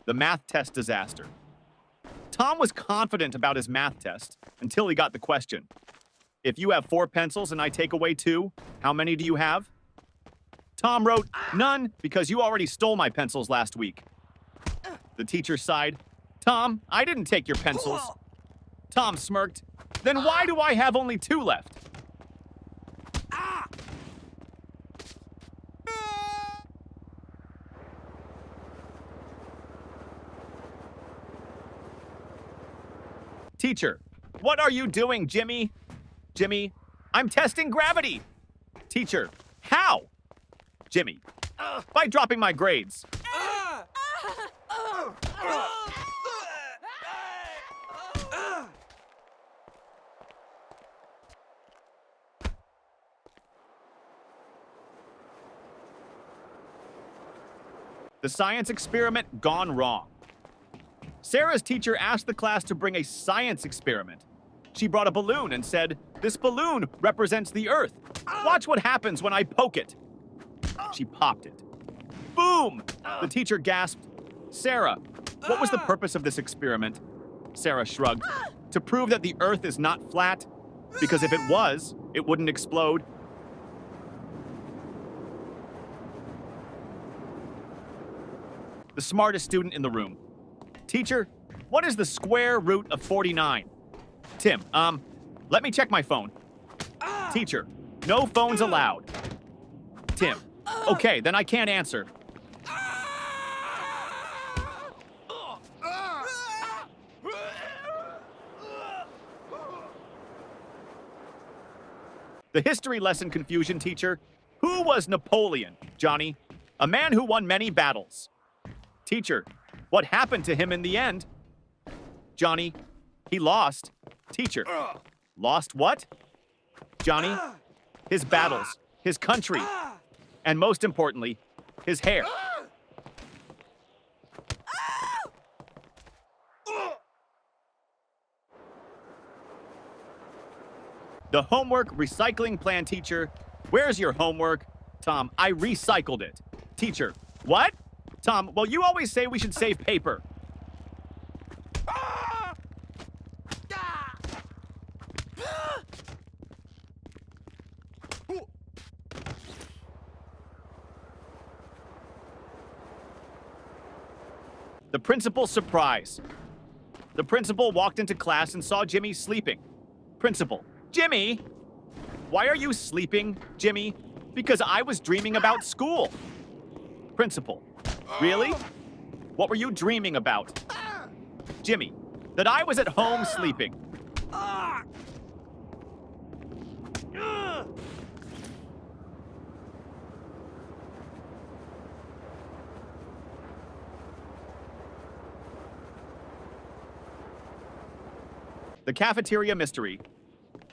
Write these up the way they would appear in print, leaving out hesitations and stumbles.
The math test disaster. Tom was confident about his math test until he got the question. If you have 4 pencils and I take away 2, how many do you have? Tom wrote, none, because you already stole my pencils last week. The teacher sighed. Tom, I didn't take your pencils. Tom smirked. Then why do I have only 2 left? Teacher, what are you doing, Jimmy? Jimmy, I'm testing gravity. Teacher, how? Jimmy, by dropping my grades. The science experiment gone wrong. Sarah's teacher asked the class to bring a science experiment. She brought a balloon and said, "This balloon represents the Earth. Watch what happens when I poke it." She popped it. Boom! The teacher gasped, "Sarah, what was the purpose of this experiment?" Sarah shrugged. "To prove that the Earth is not flat, because if it was, it wouldn't explode." The smartest student in the room. Teacher, what is the square root of 49? Tim, let me check my phone. Teacher, no phones allowed. Tim, okay, then I can't answer. The history lesson confusion teacher. Who was Napoleon, Johnny? A man who won many battles. Teacher, what happened to him in the end? Johnny, he lost. Teacher, lost what? Johnny, his battles, his country, and most importantly, his hair. The homework recycling plan teacher. Where's your homework? Tom, I recycled it. Teacher, what? Tom, well, you always say we should save paper. The principal's surprise. The principal walked into class and saw Jimmy sleeping. Principal, Jimmy! Why are you sleeping, Jimmy? Because I was dreaming about school. Principal, really? What were you dreaming about? Jimmy, that I was at home sleeping. The cafeteria mystery.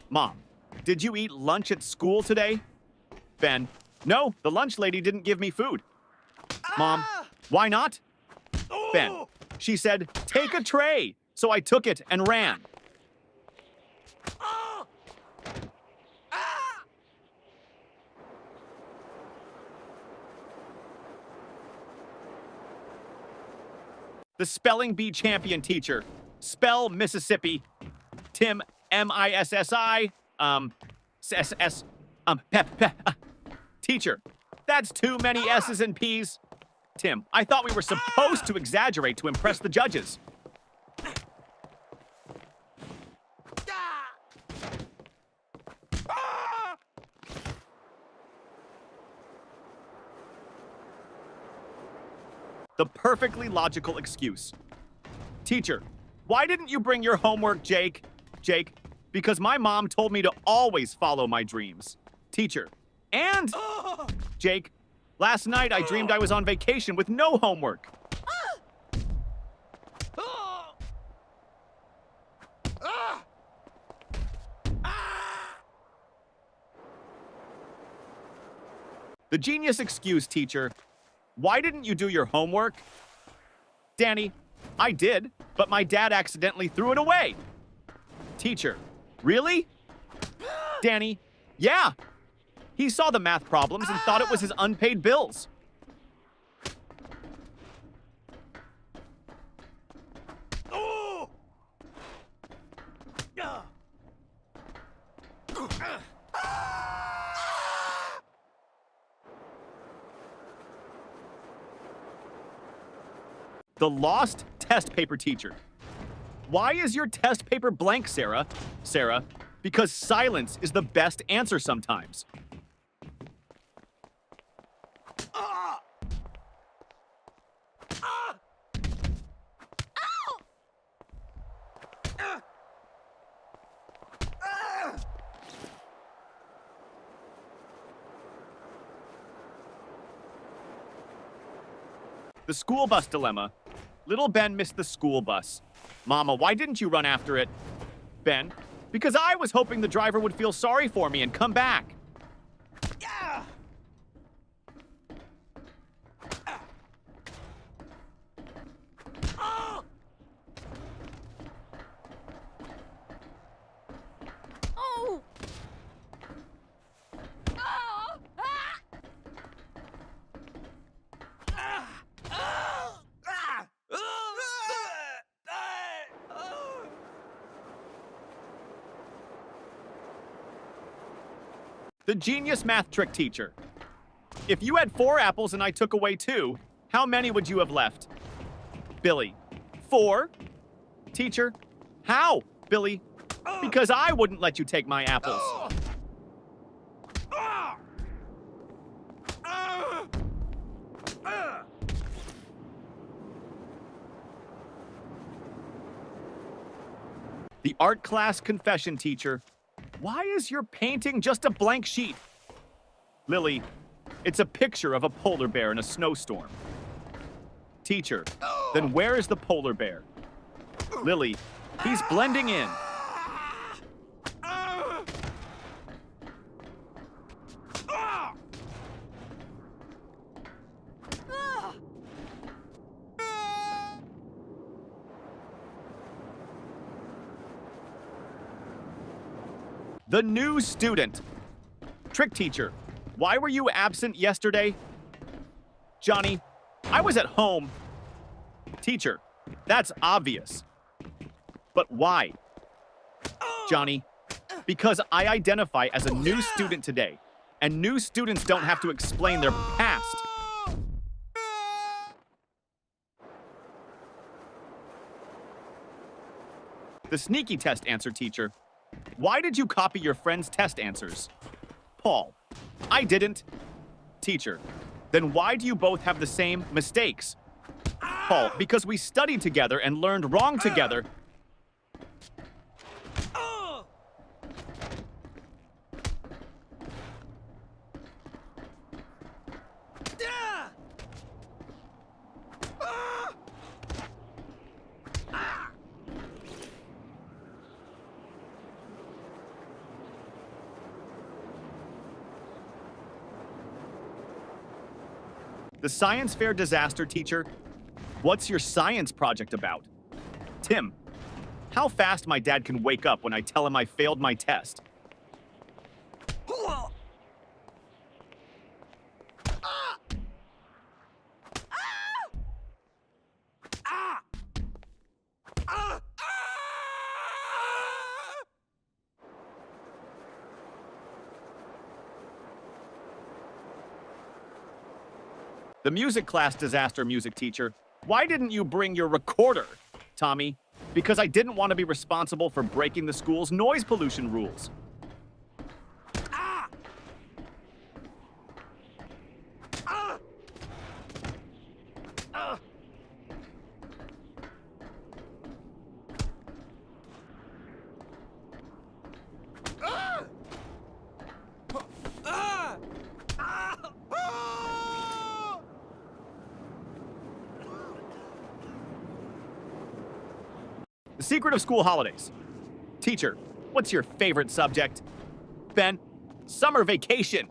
Mom, did you eat lunch at school today? Ben, no, the lunch lady didn't give me food. Mom, why not? Ben, she said, take a tray. So I took it and ran. The spelling bee champion teacher. Spell Mississippi. Tim, M-I-S-S-I, S-S, Teacher, that's too many S's and P's. Tim, I thought we were supposed to exaggerate to impress the judges. The perfectly logical excuse. Teacher, why didn't you bring your homework, Jake? Jake, because my mom told me to always follow my dreams. Teacher, and Jake, last night I dreamed I was on vacation with no homework. The genius excuse, teacher. Why didn't you do your homework? Danny, I did, but my dad accidentally threw it away. Teacher, really? Danny, yeah. He saw the math problems and thought it was his unpaid bills. The lost test paper teacher. Why is your test paper blank, Sarah? Sarah, because silence is the best answer sometimes. The school bus dilemma. Little Ben missed the school bus. Mama, why didn't you run after it? Ben, because I was hoping the driver would feel sorry for me and come back. Yeah. Oh. Oh. The genius math trick teacher. If you had 4 apples and I took away 2, how many would you have left? Billy, 4? Teacher, how? Billy, because I wouldn't let you take my apples. The art class confession teacher. Why is your painting just a blank sheet? Lily, it's a picture of a polar bear in a snowstorm. Teacher, then where is the polar bear? Lily, he's blending in. The new student. Trick teacher, why were you absent yesterday? Johnny, I was at home. Teacher, that's obvious. But why? Johnny, because I identify as a new student today, and new students don't have to explain their past. The sneaky test answer teacher. Why did you copy your friend's test answers? Paul, I didn't. Teacher, then why do you both have the same mistakes? Paul, because we studied together and learned wrong together. The science fair disaster teacher. What's your science project about? Tim, how fast my dad can wake up when I tell him I failed my test. The music class disaster music teacher. Why didn't you bring your recorder? Tommy, because I didn't want to be responsible for breaking the school's noise pollution rules. The secret of school holidays. Teacher, what's your favorite subject? Ben, summer vacation.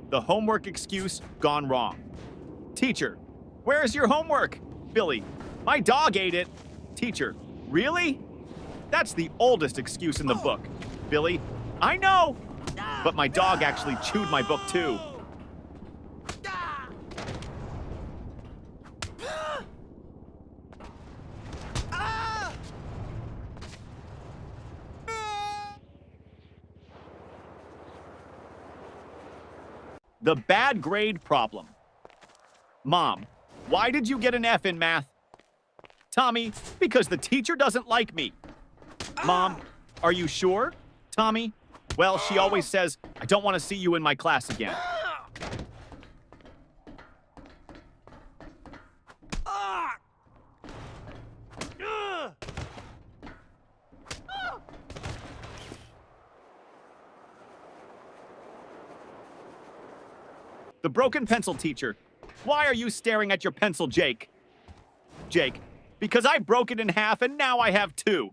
The homework excuse gone wrong. Teacher, where's your homework? Billy, my dog ate it. Teacher, really? That's the oldest excuse in the book. Billy, I know. But my dog actually chewed my book too. The bad grade problem. Mom, why did you get an F in math? Tommy, because the teacher doesn't like me. Mom, are you sure? Tommy, well, she always says, I don't want to see you in my class again. The broken pencil teacher. Why are you staring at your pencil, Jake? Jake, because I broke it in half and now I have two.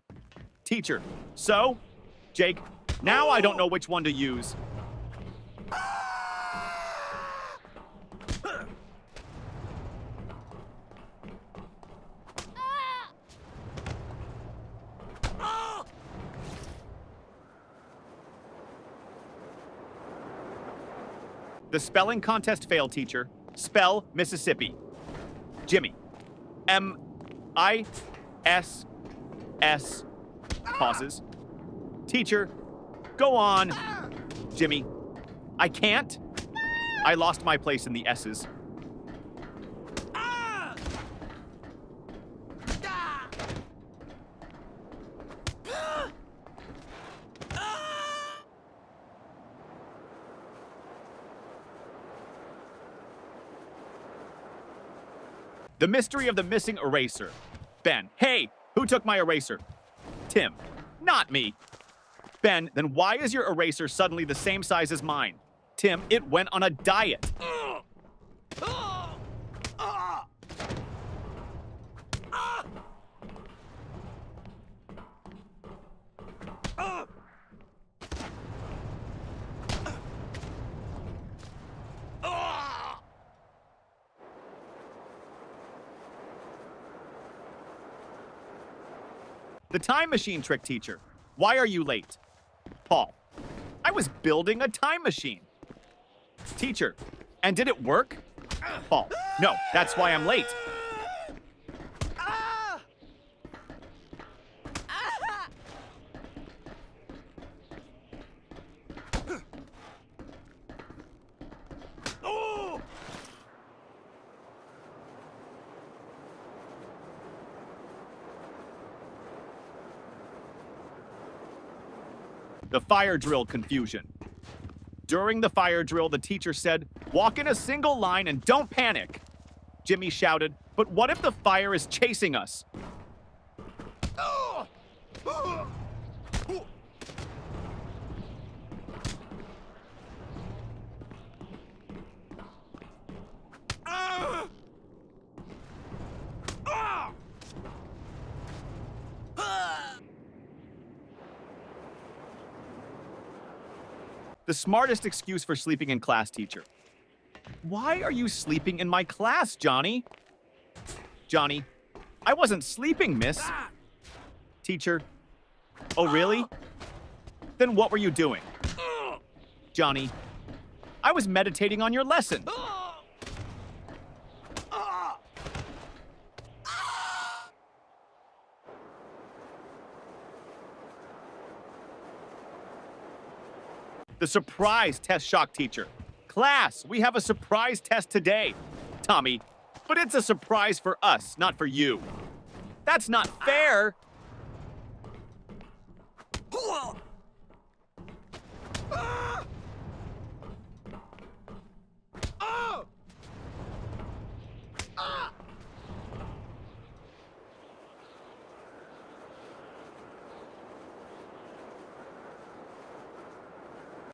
Teacher, so? Jake, now I don't know which one to use. The spelling contest failed, teacher. Spell Mississippi. Jimmy. M-I-S-S. Pauses. Teacher, go on. Jimmy. I can't. I lost my place in the S's. The mystery of the missing eraser. Ben, hey, who took my eraser? Tim, not me. Ben, then why is your eraser suddenly the same size as mine? Tim, it went on a diet. The time machine trick teacher. Why are you late? Paul. I was building a time machine. Teacher. And did it work? Paul. No, that's why I'm late. The fire drill confusion. During the fire drill, the teacher said, walk in a single line and don't panic. Jimmy shouted, but what if the fire is chasing us? The smartest excuse for sleeping in class, teacher. Why are you sleeping in my class, Johnny? Johnny, I wasn't sleeping, miss. Teacher, oh really? Then what were you doing? Johnny, I was meditating on your lesson. The surprise test shock teacher. Class, we have a surprise test today. Tommy, but it's a surprise for us, not for you. That's not fair.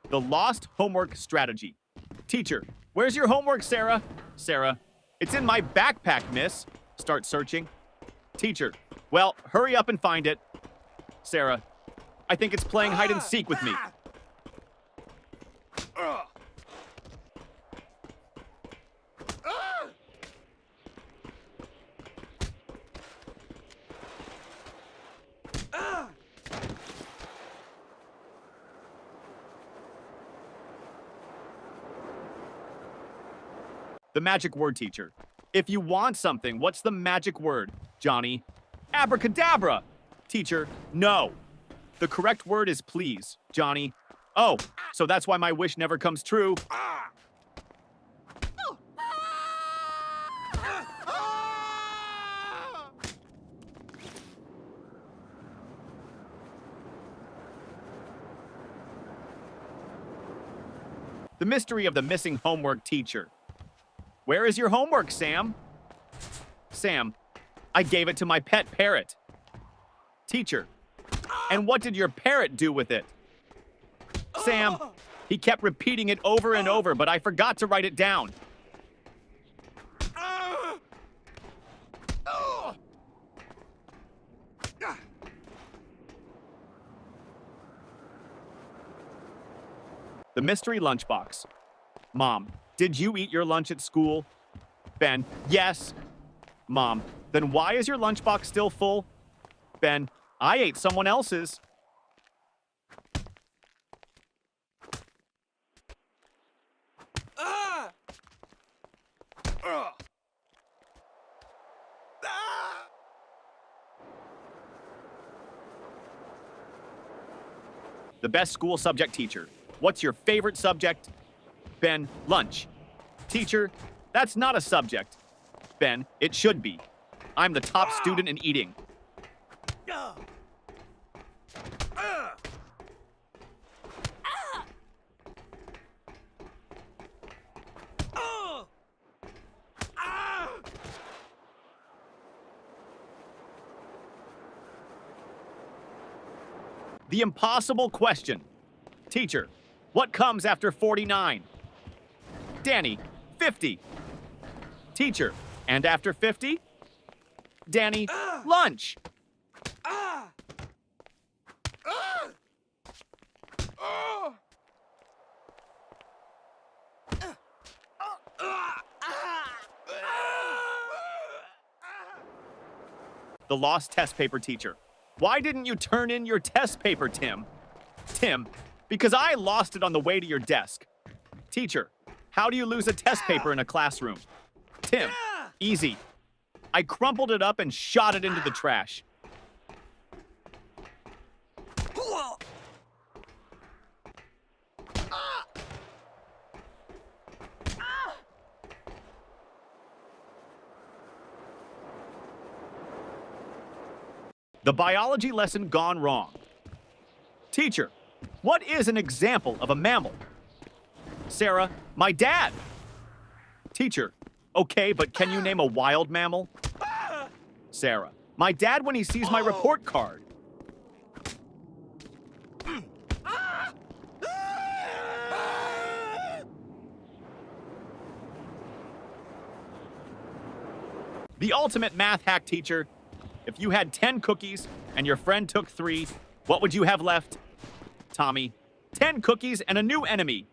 The lost homework strategy. Teacher, where's your homework, Sarah? Sarah, it's in my backpack, miss. Start searching. Teacher, well, hurry up and find it. Sarah, I think it's playing hide and seek with me. The magic word, teacher. If you want something, what's the magic word, Johnny? Abracadabra! Teacher, no. The correct word is please, Johnny. Oh, so that's why my wish never comes true. The mystery of the missing homework teacher. Where is your homework, Sam? Sam, I gave it to my pet parrot. Teacher, and what did your parrot do with it? Sam, he kept repeating it over and over, but I forgot to write it down. The mystery lunchbox. Mom, did you eat your lunch at school? Ben, yes. Mom, then why is your lunchbox still full? Ben, I ate someone else's. The best school subject teacher. What's your favorite subject? Ben, lunch. Teacher, that's not a subject. Ben, it should be. I'm the top student in eating. The impossible question. Teacher, what comes after 49? Danny, 50. Teacher, and after 50? Danny, lunch. The lost test paper teacher. Why didn't you turn in your test paper, Tim? Tim, because I lost it on the way to your desk. Teacher, how do you lose a test paper in a classroom? Tim, easy. I crumpled it up and shot it into the trash. The biology lesson gone wrong. Teacher, what is an example of a mammal? Sarah, my dad. Teacher, okay, but can you name a wild mammal? Sarah, my dad when he sees my report card. The ultimate math hack teacher. If you had 10 cookies and your friend took 3, what would you have left? Tommy, 10 cookies and a new enemy.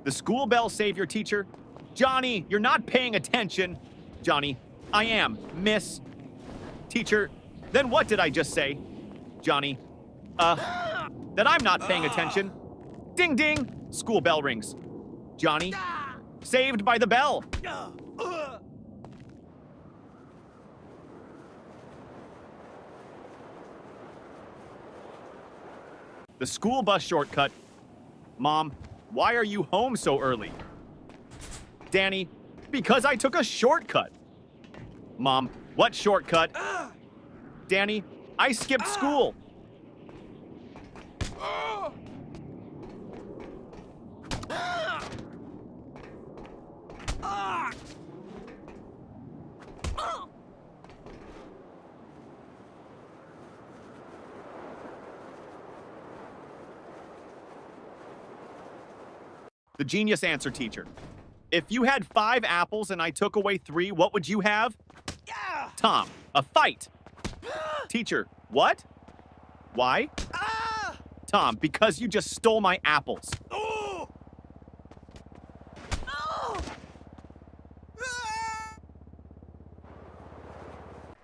The school bell savior teacher. Johnny, you're not paying attention. Johnny, I am, miss. Teacher, then what did I just say? Johnny, that I'm not paying attention. Ding ding, school bell rings. Johnny, saved by the bell. The school bus shortcut. Mom, why are you home so early? Danny, because I took a shortcut. Mom, what shortcut? Danny, I skipped school. The genius answer teacher. If you had 5 apples and I took away 3, what would you have? Tom, a fight. Teacher, what? Why? Tom, because you just stole my apples.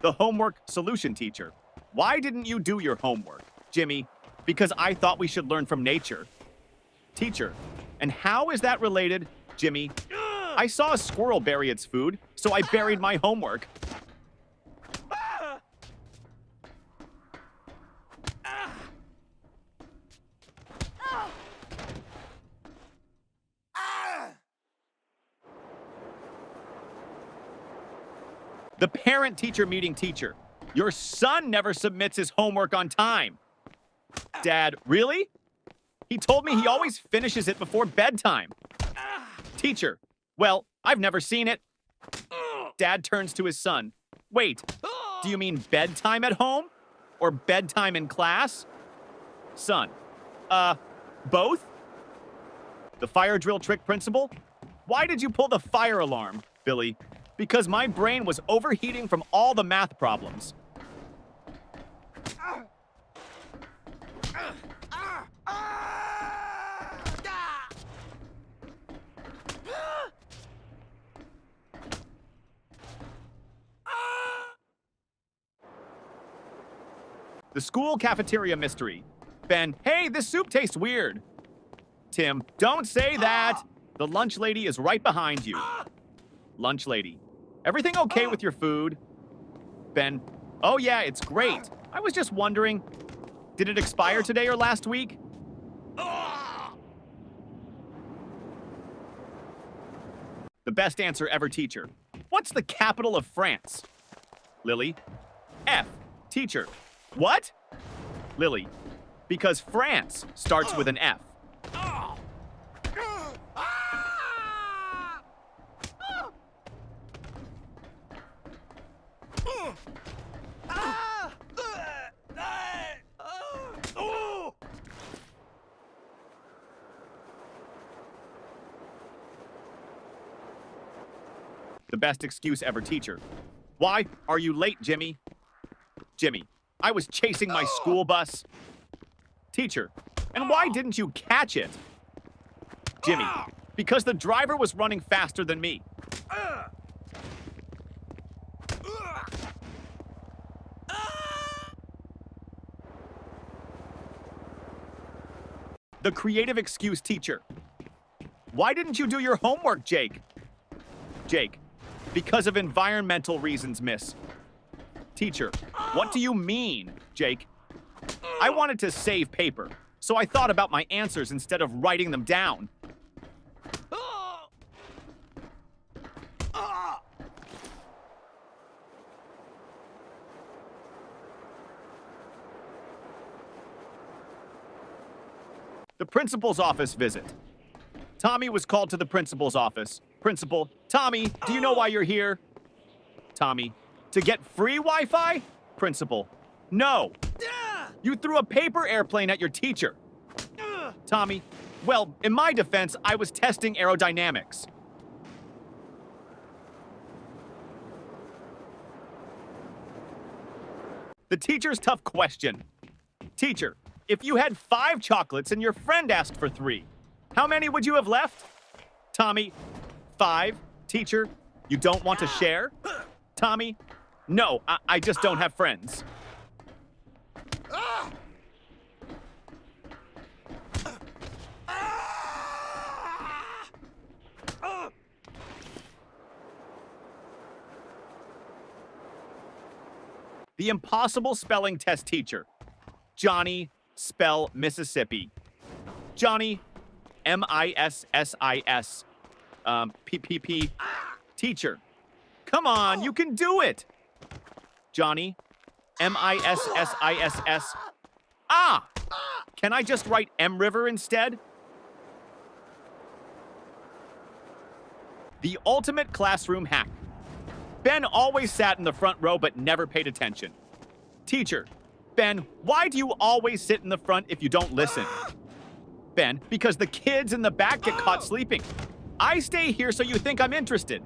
The homework solution teacher. Why didn't you do your homework? Jimmy, because I thought we should learn from nature. Teacher, and how is that related? Jimmy, I saw a squirrel bury its food, so I buried my homework. The parent-teacher meeting teacher. Your son never submits his homework on time. Dad, really? He told me he always finishes it before bedtime. Teacher, well, I've never seen it. Dad turns to his son. Wait, do you mean bedtime at home? Or bedtime in class? Son, both? The fire drill trick principal? Why did you pull the fire alarm, Billy? Because my brain was overheating from all the math problems. The school cafeteria mystery. Ben, hey, this soup tastes weird. Tim, don't say that. The lunch lady is right behind you. Lunch lady, everything okay with your food? Ben, oh yeah, it's great. I was just wondering, did it expire today or last week? The best answer ever teacher. What's the capital of France? Lily, F. Teacher, what? Lily, because France starts with an F. The best excuse ever teacher. Why are you late, Jimmy? Jimmy, I was chasing my school bus. Teacher, and why didn't you catch it? Jimmy, because the driver was running faster than me. The creative excuse teacher. Why didn't you do your homework, Jake? Jake, because of environmental reasons, miss. Teacher, what do you mean, Jake? I wanted to save paper, so I thought about my answers instead of writing them down. The principal's office visit. Tommy was called to the principal's office. Principal, Tommy, do you know why you're here? Tommy, to get free Wi-Fi? Principal, no. You threw a paper airplane at your teacher. Tommy, well, in my defense, I was testing aerodynamics. The teacher's tough question. Teacher, if you had 5 chocolates and your friend asked for 3, how many would you have left? Tommy, 5. Teacher, you don't want to share? Tommy, no, I just don't have friends. The impossible spelling test teacher. Johnny, spell Mississippi. Johnny, M-I-S-S-I-S. P-P-P. Teacher, come on, you can do it. Johnny, M-I-S-S-I-S-S. Ah! Can I just write M River instead? The ultimate classroom hack. Ben always sat in the front row but never paid attention. Teacher, Ben, why do you always sit in the front if you don't listen? Ben, because the kids in the back get caught sleeping. I stay here so you think I'm interested.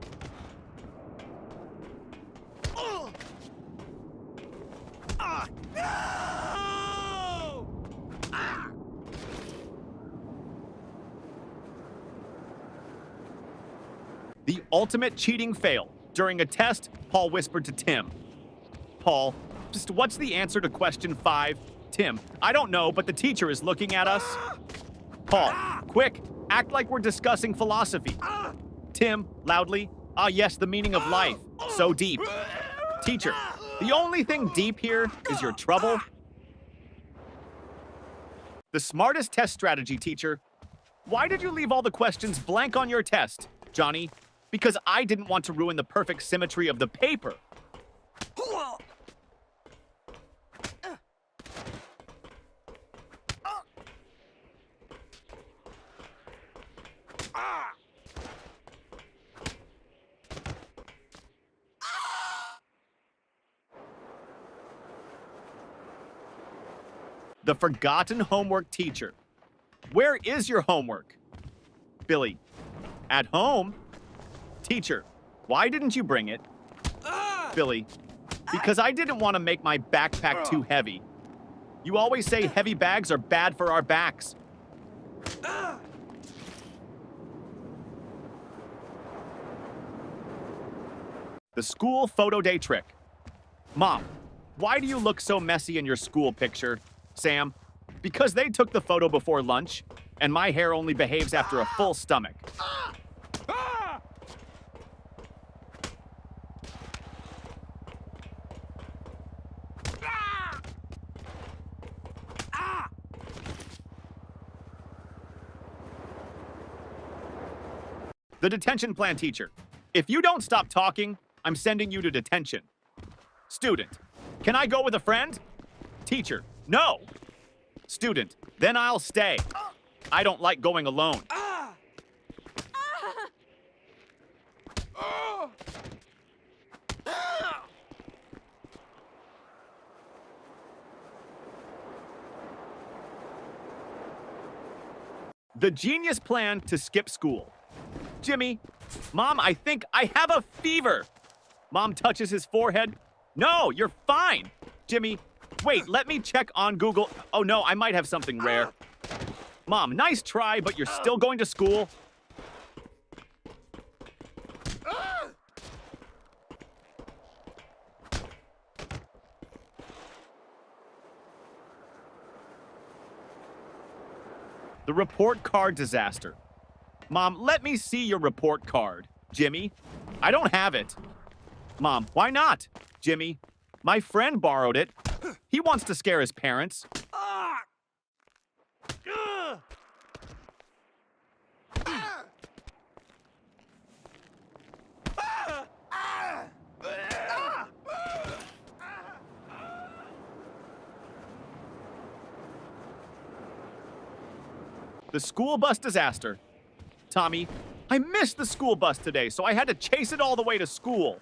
The ultimate cheating fail. During a test, Paul whispered to Tim. Paul, just what's the answer to question 5? Tim, I don't know, but the teacher is looking at us. Paul, quick, act like we're discussing philosophy. Tim, loudly, ah yes, the meaning of life. So deep. Teacher, the only thing deep here is your trouble. The smartest test strategy, teacher. Why did you leave all the questions blank on your test, Johnny? Because I didn't want to ruin the perfect symmetry of the paper. The forgotten homework teacher. Where is your homework? Billy, at home? Teacher, why didn't you bring it? Billy, because I didn't want to make my backpack too heavy. You always say heavy bags are bad for our backs. The school photo day trick. Mom, why do you look so messy in your school picture? Sam, because they took the photo before lunch, and my hair only behaves after a full stomach. The detention plan teacher. If you don't stop talking, I'm sending you to detention. Student, can I go with a friend? Teacher, no. Student, then I'll stay. I don't like going alone. The genius plan to skip school. Jimmy, Mom, I think I have a fever. Mom touches his forehead. No, you're fine. Jimmy, wait, let me check on Google. Oh no, I might have something rare. Mom, nice try, but you're still going to school. The report card disaster. Mom, let me see your report card. Jimmy, I don't have it. Mom, why not? Jimmy, my friend borrowed it. He wants to scare his parents. The school bus disaster. Tommy, I missed the school bus today, so I had to chase it all the way to school.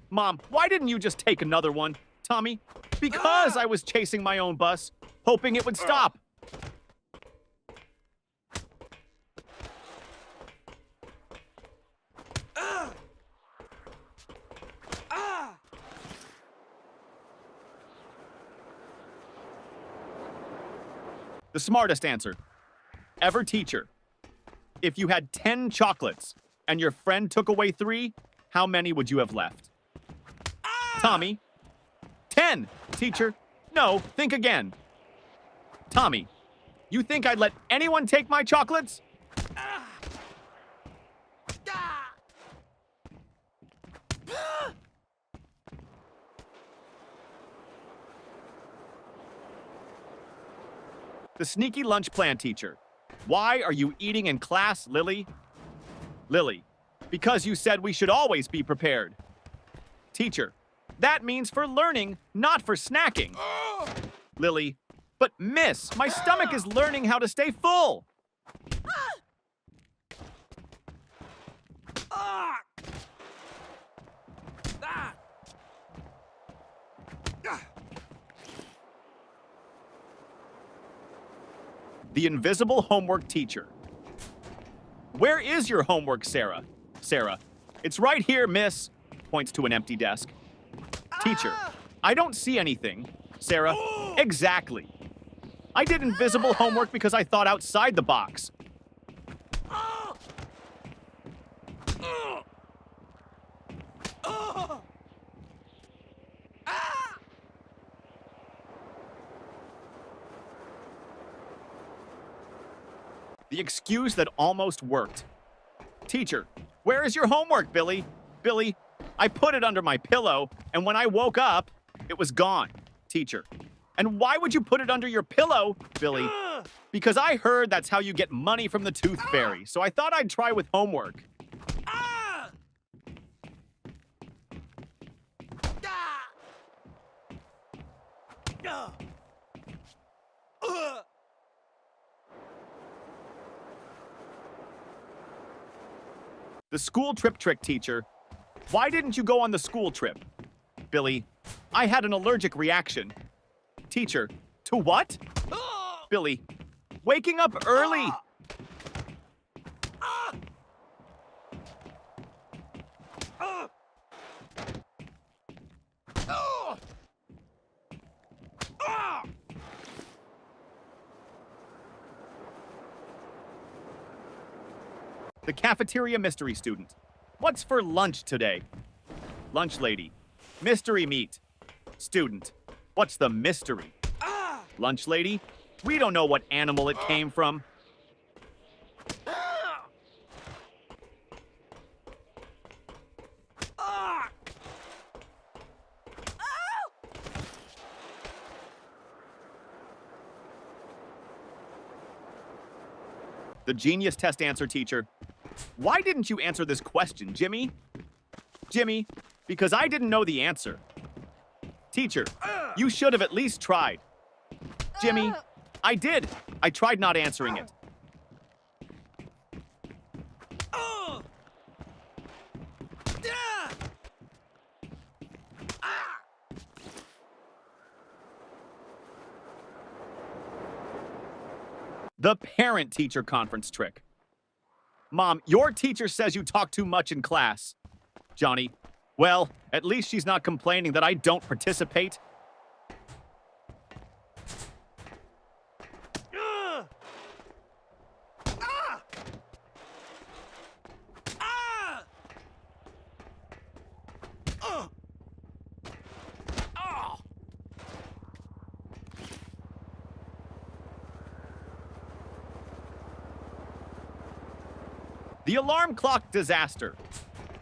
Mom, why didn't you just take another one? Tommy, because I was chasing my own bus, hoping it would stop. The smartest answer. Ever teacher. If you had 10 chocolates and your friend took away 3, how many would you have left? Tommy. 10, teacher. No, think again. Tommy, you think I'd let anyone take my chocolates? The sneaky lunch plan teacher. Why are you eating in class, Lily? Lily, because you said we should always be prepared. Teacher, that means for learning, not for snacking. Lily, but miss, my stomach is learning how to stay full. The invisible homework teacher. Where is your homework, Sarah? Sarah, it's right here, miss. Points to an empty desk. Teacher, I don't see anything. Sarah, exactly. I did invisible homework because I thought outside the box. The excuse that almost worked. Teacher, where is your homework, Billy? Billy, I put it under my pillow, and when I woke up, it was gone. Teacher, and why would you put it under your pillow, Billy? Because I heard that's how you get money from the Tooth Fairy, so I thought I'd try with homework. The school trip trick, teacher. Why didn't you go on the school trip? Billy, I had an allergic reaction. Teacher, to what? Billy, waking up early. The cafeteria mystery student. What's for lunch today? Lunch lady. Mystery meat. Student. What's the mystery? Lunch lady. We don't know what animal it came from. The genius test answer, teacher. Why didn't you answer this question, Jimmy? Jimmy, because I didn't know the answer. Teacher, you should have at least tried. Jimmy, I did. I tried not answering it. The parent-teacher conference trick. Mom, your teacher says you talk too much in class. Johnny, well, at least she's not complaining that I don't participate. The alarm clock disaster.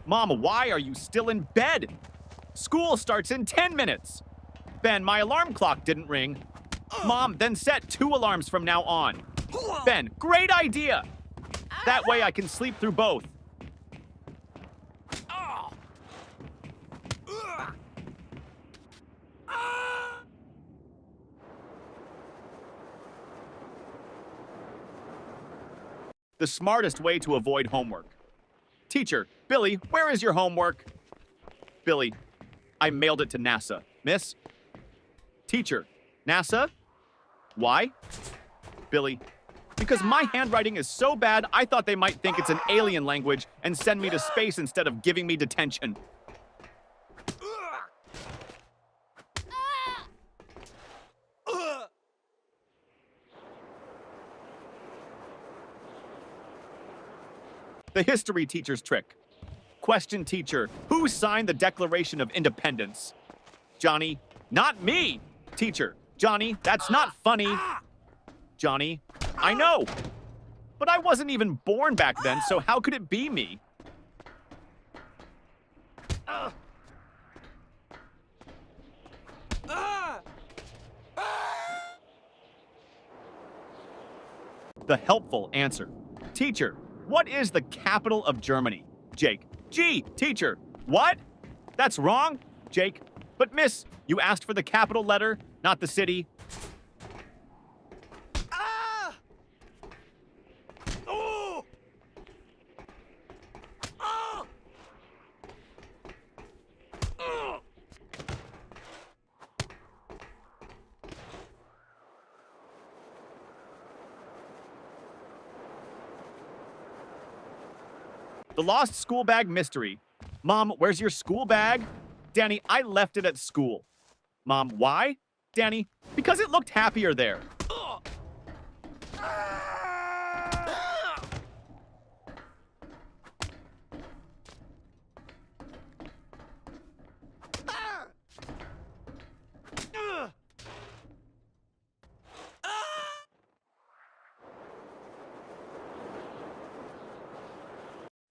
Mom, why are you still in bed? School starts in 10 minutes. Ben, my alarm clock didn't ring. Mom, then set 2 alarms from now on. Ben, great idea. That way I can sleep through both. The smartest way to avoid homework. Teacher, Billy, where is your homework? Billy, I mailed it to NASA. Miss? Teacher, NASA? Why? Billy, because my handwriting is so bad, I thought they might think it's an alien language and send me to space instead of giving me detention. The history teacher's trick. Question, teacher, who signed the Declaration of Independence? Johnny, not me. Teacher, Johnny, that's not funny. Johnny, I know. But I wasn't even born back then, so how could it be me? The helpful answer. Teacher, what is the capital of Germany? Jake. G, teacher. What? That's wrong? Jake. But miss, you asked for the capital letter, not the city. The lost school bag mystery. Mom, where's your school bag? Danny, I left it at school. Mom, why? Danny, because it looked happier there.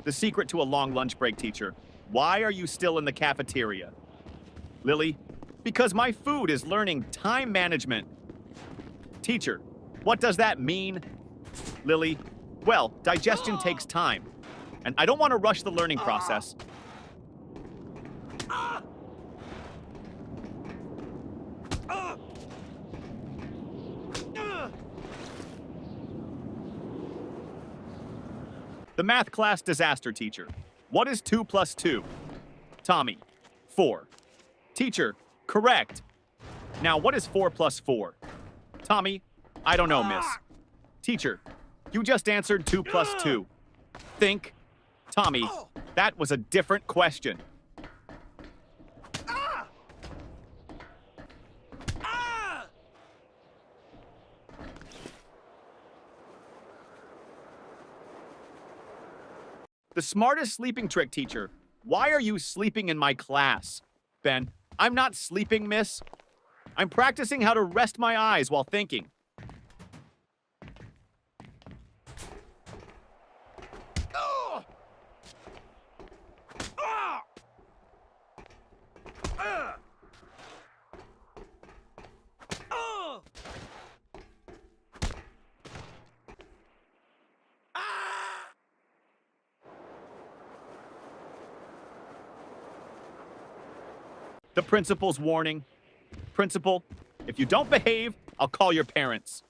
The secret to a long lunch break, teacher. Why are you still in the cafeteria? Lily, because my food is learning time management. Teacher, what does that mean? Lily, well, digestion takes time, and I don't want to rush the learning process. The math class disaster, teacher. What is 2 plus 2? Tommy, 4. Teacher, correct. Now, what is 4 plus 4? Tommy, I don't know, miss. Teacher, you just answered 2 plus 2. Think. Tommy, that was a different question. The smartest sleeping trick, teacher. Why are you sleeping in my class? Ben, I'm not sleeping, miss. I'm practicing how to rest my eyes while thinking. The principal's warning. Principal, if you don't behave, I'll call your parents.